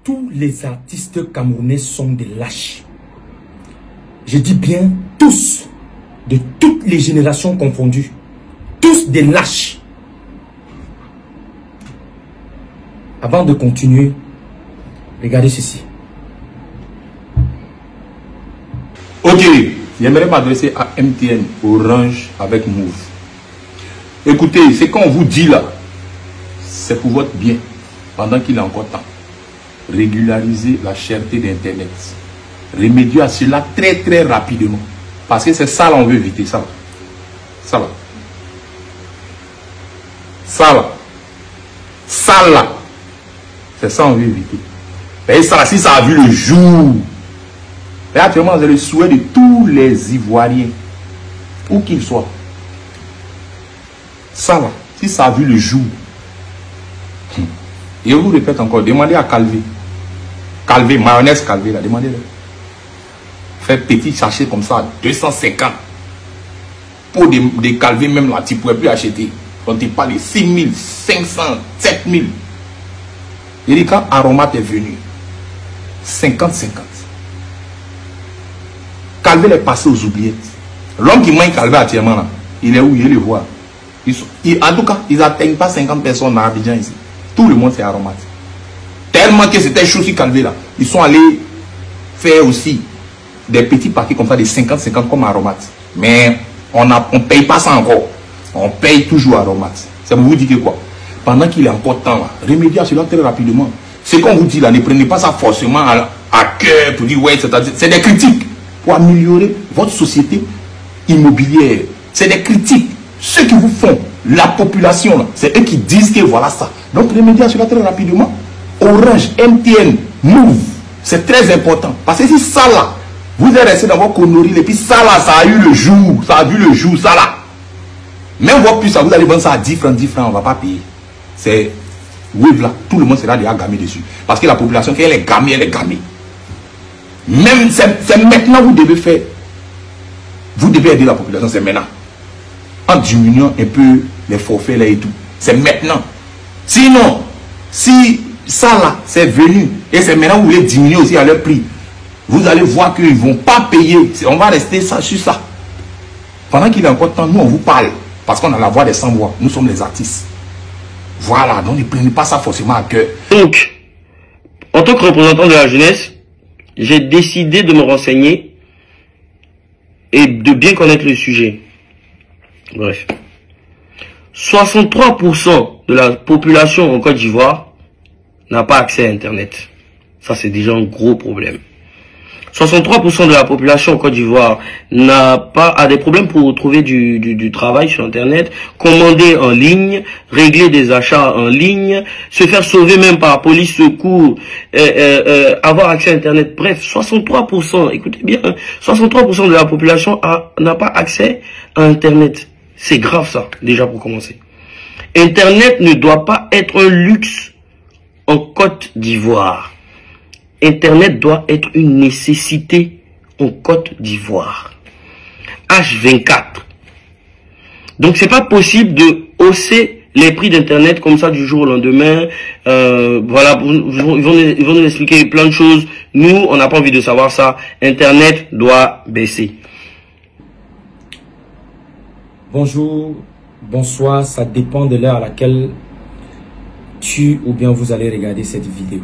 tous les artistes camerounais sont des lâches. Je dis bien tous, de toutes les générations confondues. Tous des lâches. Avant de continuer, regardez ceci. Ok, j'aimerais m'adresser à MTN, Orange avec Move. Écoutez, ce qu'on vous dit là, c'est pour votre bien, pendant qu'il est encore temps. Régulariser la cherté d'Internet. Remédier à cela très très rapidement. Parce que c'est ça là, on veut éviter, ça là. Ça là. Ça là. Ça là. C'est ça on veut éviter. Et ça, si ça a vu le jour, et actuellement, c'est le souhait de tous les Ivoiriens, où qu'ils soient. Ça là, si ça a vu le jour, et je vous répète encore, demandez à Calvé. Calvé, mayonnaise Calvé, là, demandez-le. Faire petit sachet comme ça, 250. Pour des Calvé, même là, tu ne pourrais plus acheter. On te parle de 6 000, 500, 7 000. Il dit quand Aromate est venu, 50-50. Calvé est passé aux oubliettes. L'homme qui mange Calvé actuellement, là, il est où? Il le voit. En tout cas, ils n'atteignent pas 50 personnes dans Abidjan ici. Tout le monde c'est Aromate. Tellement que c'était chaud sur Calvé là. Ils sont allés faire aussi des petits paquets comme ça, des 50-50 comme Aromate. Mais on ne paye pas ça encore. On paye toujours Aromate. Ça vous dit que quoi? Pendant qu'il est encore temps là, remédier à cela très rapidement. Ce qu'on vous dit là, ne prenez pas ça forcément à cœur pour dire ouais, c'est des critiques pour améliorer votre société immobilière. C'est des critiques. Ceux qui vous font, la population, c'est eux qui disent que voilà ça. Donc remédier à cela très rapidement. Orange, MTN, Move, c'est très important. Parce que si ça là, vous êtes resté dans vos conneries, et puis ça là, ça a eu le jour, ça a vu le jour, ça là. Même votre puce, vous allez vendre ça à 10 francs, on ne va pas payer. C'est Wave là, tout le monde sera déjà gamé dessus. Parce que la population, quand elle est gamée, elle est gamée. Même, c'est maintenant vous devez faire. Vous devez aider la population, c'est maintenant. En diminuant un peu les forfaits là et tout. C'est maintenant. Sinon, si ça là, c'est venu, et c'est maintenant que vous voulez diminuer aussi à leur prix, vous allez voir qu'ils ne vont pas payer. On va rester ça, sur ça. Pendant qu'il est encore temps, nous on vous parle. Parce qu'on a la voix des sans-voix. Nous sommes les artistes. Voilà, donc ne prenez pas ça forcément à cœur. Donc, en tant que représentant de la jeunesse, j'ai décidé de me renseigner et de bien connaître le sujet. Bref. 63% de la population en Côte d'Ivoire n'a pas accès à Internet. Ça, c'est déjà un gros problème. 63% de la population en Côte d'Ivoire a des problèmes pour trouver du travail sur Internet, commander en ligne, régler des achats en ligne, se faire sauver même par police, secours, avoir accès à Internet. Bref, 63%, écoutez bien, 63% de la population n'a pas accès à Internet. C'est grave ça, déjà pour commencer. Internet ne doit pas être un luxe en Côte d'Ivoire. Internet doit être une nécessité en Côte d'Ivoire. H24. Donc c'est pas possible de hausser les prix d'Internet comme ça du jour au lendemain. Voilà, ils vont nous expliquer plein de choses. Nous, on n'a pas envie de savoir ça. Internet doit baisser. Bonjour, bonsoir, ça dépend de l'heure à laquelle tu ou bien vous allez regarder cette vidéo.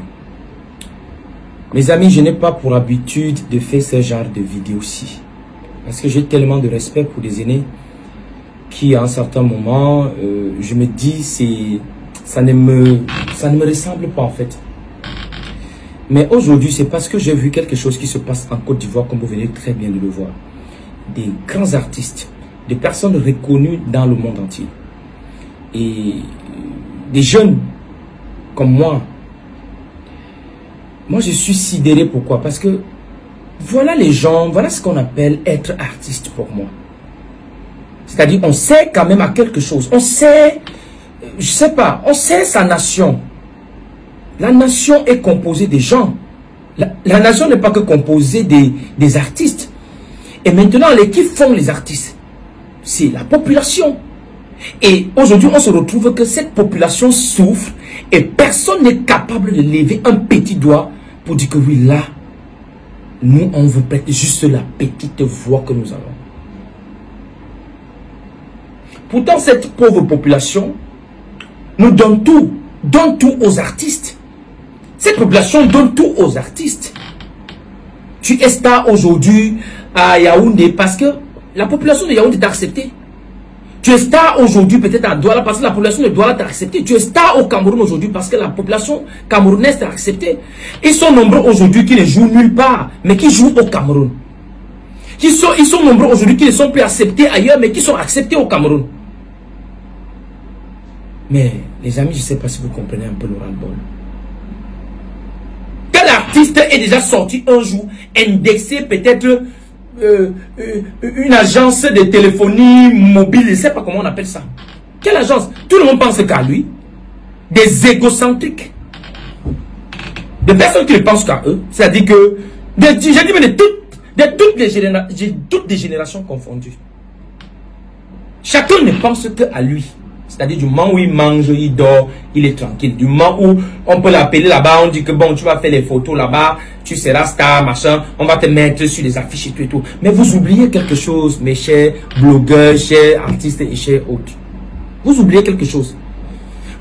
Mes amis, je n'ai pas pour habitude de faire ce genre de vidéo-ci. Parce que j'ai tellement de respect pour des aînés qui, à un certain moment, je me dis, ça ne me ressemble pas en fait. Mais aujourd'hui, c'est parce que j'ai vu quelque chose qui se passe en Côte d'Ivoire, comme vous venez très bien de le voir. Des grands artistes, des personnes reconnues dans le monde entier. Et des jeunes comme moi. Moi, je suis sidéré. Pourquoi? Parce que voilà les gens, voilà ce qu'on appelle être artiste pour moi. C'est-à-dire, on sait quand même à quelque chose. On sait, je sais pas, on sait sa nation. La nation est composée des gens. La nation n'est pas que composée des artistes. Et maintenant, qui font les artistes? C'est la population. Et aujourd'hui, on se retrouve que cette population souffre Et personne n'est capable de lever un petit doigt pour dire que oui, là, nous, on vous prête juste la petite voix que nous avons. Pourtant, cette pauvre population nous donne tout aux artistes. Cette population donne tout aux artistes. Tu es star aujourd'hui à Yaoundé parce que la population de Yaoundé t'a accepté. Tu es star aujourd'hui peut-être à Douala parce que la population de Douala t'a accepté. Tu es star au Cameroun aujourd'hui parce que la population camerounaise t'a accepté. Ils sont nombreux aujourd'hui qui ne jouent nulle part, mais qui jouent au Cameroun. Ils sont nombreux aujourd'hui qui ne sont plus acceptés ailleurs, mais qui sont acceptés au Cameroun. Mais les amis, je ne sais pas si vous comprenez un peu le ras-le-bol. Quel artiste est déjà sorti un jour, indexé peut-être une agence de téléphonie mobile, je ne sais pas comment on appelle ça. Quelle agence? Tout le monde pense qu'à lui. Des égocentriques. Des personnes qui ne pensent qu'à eux. C'est-à-dire que, j'ai dit mais de toutes les générations confondues. Chacun ne pense qu'à lui. C'est-à-dire du moment où il mange, il dort, il est tranquille. Du moment où on peut l'appeler là-bas, on dit que bon, tu vas faire les photos là-bas, tu seras star, machin, on va te mettre sur les affiches et tout et tout. Mais vous oubliez quelque chose, mes chers blogueurs, chers artistes et chers autres. Vous oubliez quelque chose.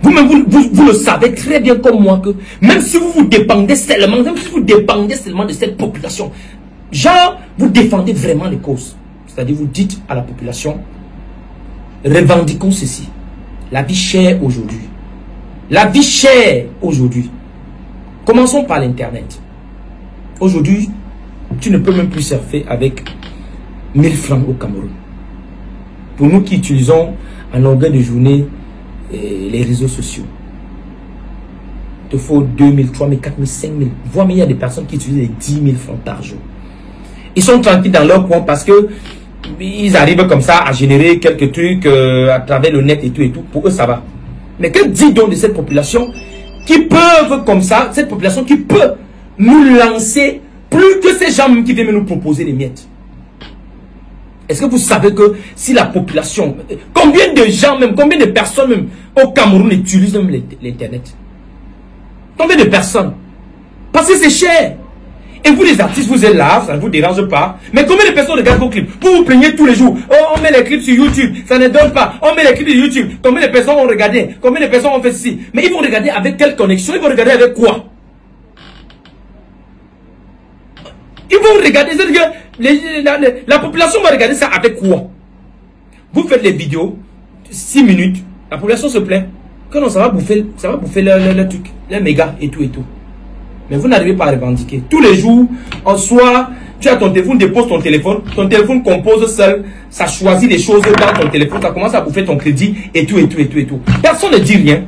Vous-même, vous le savez très bien comme moi que même si vous dépendez seulement, de cette population, genre, vous défendez vraiment les causes. C'est-à-dire, vous dites à la population, revendiquons ceci. La vie chère aujourd'hui. La vie chère aujourd'hui. Commençons par l'Internet. Aujourd'hui, tu ne peux même plus surfer avec 1000 francs au Cameroun. Pour nous qui utilisons en longueur de journée les réseaux sociaux, il te faut 2000, 3000, 4000, 5000. Voire, mais il y a des personnes qui utilisent les 10 000 francs par jour. Ils sont tranquilles dans leur coin parce que ils arrivent comme ça à générer quelques trucs à travers le net et tout et tout. Pour eux, ça va. Mais que dit donc de cette population qui peuvent comme ça, cette population qui peut nous lancer plus que ces gens même qui viennent nous proposer les miettes? Est-ce que vous savez que si la population, combien de gens même, combien de personnes même au Cameroun utilisent même l'Internet? Combien de personnes? Parce que c'est cher. Et vous les artistes, vous êtes là, ça ne vous dérange pas. Mais combien de personnes regardent vos clips? Vous vous plaignez tous les jours. Oh, on met les clips sur YouTube, ça ne donne pas. On met les clips sur YouTube. Combien de personnes ont regardé? Combien de personnes ont fait ceci? Mais ils vont regarder avec quelle connexion? Ils vont regarder avec quoi? Ils vont regarder, c'est-à-dire que la population va regarder ça avec quoi? Vous faites les vidéos, 6 minutes, la population se plaint. Que non, ça va bouffer le truc, les mégas et tout et tout. Mais vous n'arrivez pas à revendiquer. Tous les jours, en soi, tu as ton téléphone, dépose ton téléphone compose seul, ça choisit les choses dans ton téléphone, ça commence à bouffer ton crédit et tout et tout et tout et tout. Personne ne dit rien.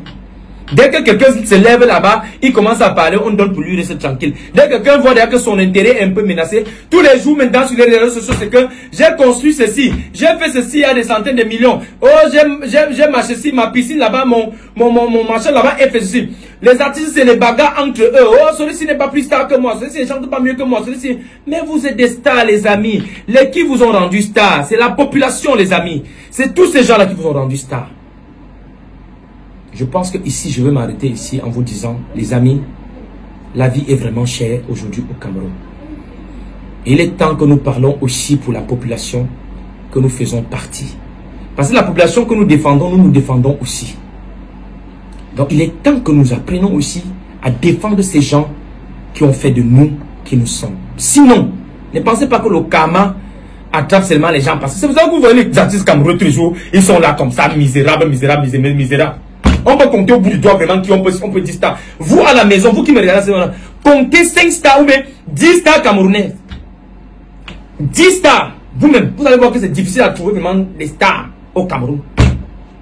Dès que quelqu'un se lève là-bas, il commence à parler, on donne pour lui rester tranquille. Dès que quelqu'un voit que son intérêt est un peu menacé, tous les jours maintenant sur les réseaux sociaux, c'est que j'ai construit ceci, j'ai fait ceci à des centaines de millions. Oh, j'ai marché ici, ma piscine là-bas, mon machin là-bas, et fait ceci. Les artistes, c'est les bagarres entre eux. Oh, celui-ci n'est pas plus star que moi, celui-ci ne chante pas mieux que moi, celui-ci. Mais vous êtes des stars, les amis. Les qui vous ont rendu stars, c'est la population, les amis. C'est tous ces gens-là qui vous ont rendu stars. Je pense que ici, je vais m'arrêter ici en vous disant, les amis, la vie est vraiment chère aujourd'hui au Cameroun. Il est temps que nous parlons aussi pour la population que nous faisons partie. Parce que la population que nous défendons, nous nous défendons aussi. Donc il est temps que nous apprenions aussi à défendre ces gens qui ont fait de nous qui nous sommes. Sinon, ne pensez pas que le karma attrape seulement les gens. Parce que c'est pour ça que vous voyez les artistes camerounais toujours, ils sont là comme ça, misérables. On peut compter au bout du doigt vraiment qui on peut dire stars. Vous à la maison, vous qui me regardez, comptez 5 stars ou bien 10 stars camerounaises. 10 stars. Vous-même, vous allez voir que c'est difficile à trouver vraiment des stars au Cameroun.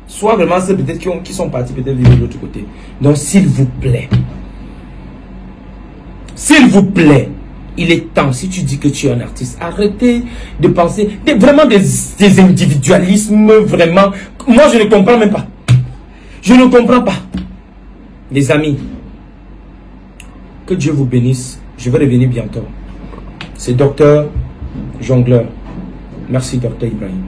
Soit vraiment ceux peut-être qui sont partis peut-être vivre de l'autre côté. Donc s'il vous plaît, il est temps, si tu dis que tu es un artiste, arrêtez de penser vraiment des individualismes, vraiment. Moi je ne comprends même pas. Je ne comprends pas. Les amis, que Dieu vous bénisse. Je vais revenir bientôt. C'est Docteur Jongleur. Merci Docteur Ibrahim.